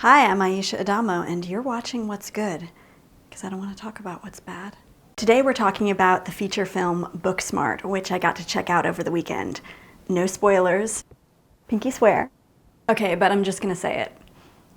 Hi, I'm Ayesha Adamo, and you're watching What's Good, because I don't want to talk about what's bad. Today we're talking about the feature film Booksmart, which I got to check out over the weekend. No spoilers. Pinky swear. Okay, but I'm just gonna say it.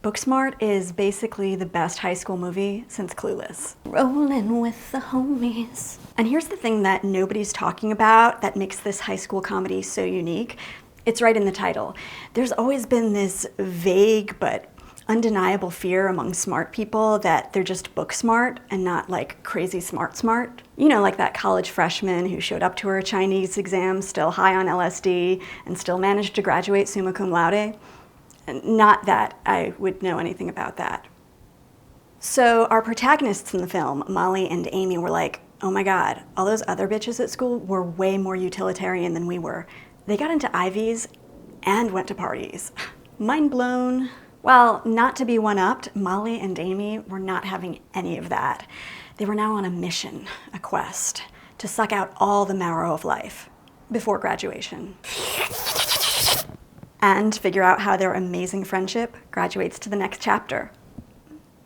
Booksmart is basically the best high school movie since Clueless. Rolling with the homies. And here's the thing that nobody's talking about that makes this high school comedy so unique. It's right in the title. There's always been this vague but undeniable fear among smart people that they're just book smart and not like crazy smart. You know, like that college freshman who showed up to her Chinese exam still high on LSD and still managed to graduate summa cum laude. Not that I would know anything about that. So our protagonists in the film, Molly and Amy, were like, oh my God, all those other bitches at school were way more utilitarian than we were. They got into Ivies and went to parties. Mind blown. Well, not to be one-upped, Molly and Amy were not having any of that. They were now on a mission, a quest, to suck out all the marrow of life before graduation. And figure out how their amazing friendship graduates to the next chapter.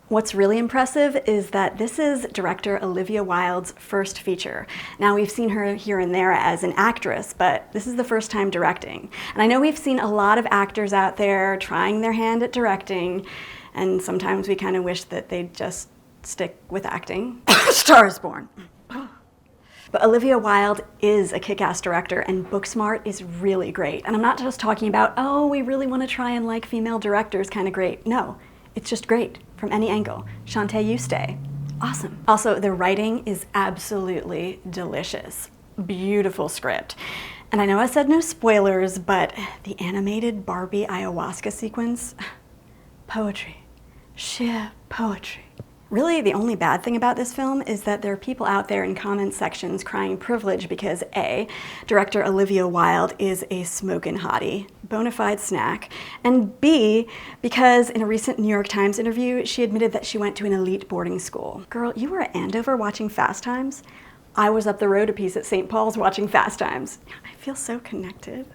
What's really impressive is that this is director Olivia Wilde's first feature. Now, we've seen her here and there as an actress, but this is the first time directing. And I know we've seen a lot of actors out there trying their hand at directing, and sometimes we kind of wish that they'd just stick with acting. Star is Born. But Olivia Wilde is a kick-ass director, and Booksmart is really great. And I'm not just talking about, oh, we really want to try and like female directors kind of great. No, it's just great from any angle. Shantae, you stay. Awesome. Also, the writing is absolutely delicious. Beautiful script. And I know I said no spoilers, but the animated Barbie ayahuasca sequence, poetry, sheer poetry. Really, the only bad thing about this film is that there are people out there in comment sections crying privilege because A, director Olivia Wilde is a smokin' hottie, bona fide snack, and B, because in a recent New York Times interview, she admitted that she went to an elite boarding school. Girl, you were at Andover watching Fast Times? I was up the road a piece at St. Paul's watching Fast Times. I feel so connected.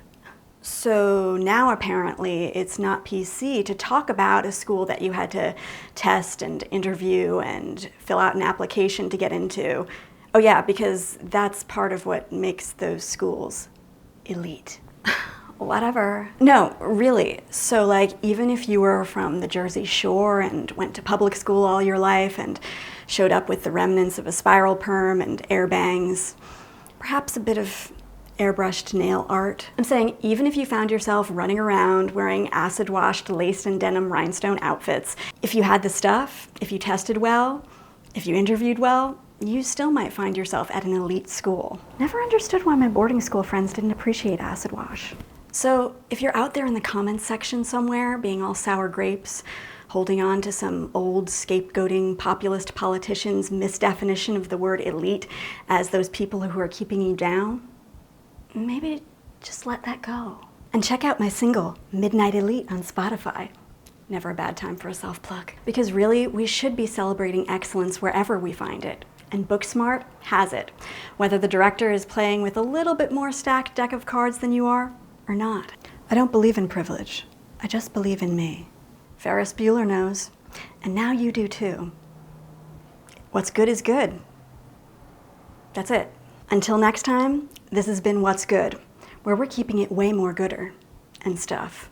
So now apparently it's not PC to talk about a school that you had to test and interview and fill out an application to get into. Oh yeah, because that's part of what makes those schools elite. Whatever. No, really. So like, even if you were from the Jersey Shore and went to public school all your life and showed up with the remnants of a spiral perm and air bangs, perhaps a bit of airbrushed nail art. I'm saying even if you found yourself running around wearing acid-washed lace and denim rhinestone outfits, if you had the stuff, if you tested well, if you interviewed well, you still might find yourself at an elite school. Never understood why my boarding school friends didn't appreciate acid wash. So if you're out there in the comments section somewhere being all sour grapes, holding on to some old scapegoating populist politician's misdefinition of the word elite as those people who are keeping you down, maybe just let that go. And check out my single, Midnight Elite, on Spotify. Never a bad time for a self-plug. Because really, we should be celebrating excellence wherever we find it. And Booksmart has it. Whether the director is playing with a little bit more stacked deck of cards than you are, or not. I don't believe in privilege. I just believe in me. Ferris Bueller knows. And now you do too. What's good is good. That's it. Until next time, this has been What's Good, where we're keeping it way more gooder and stuff.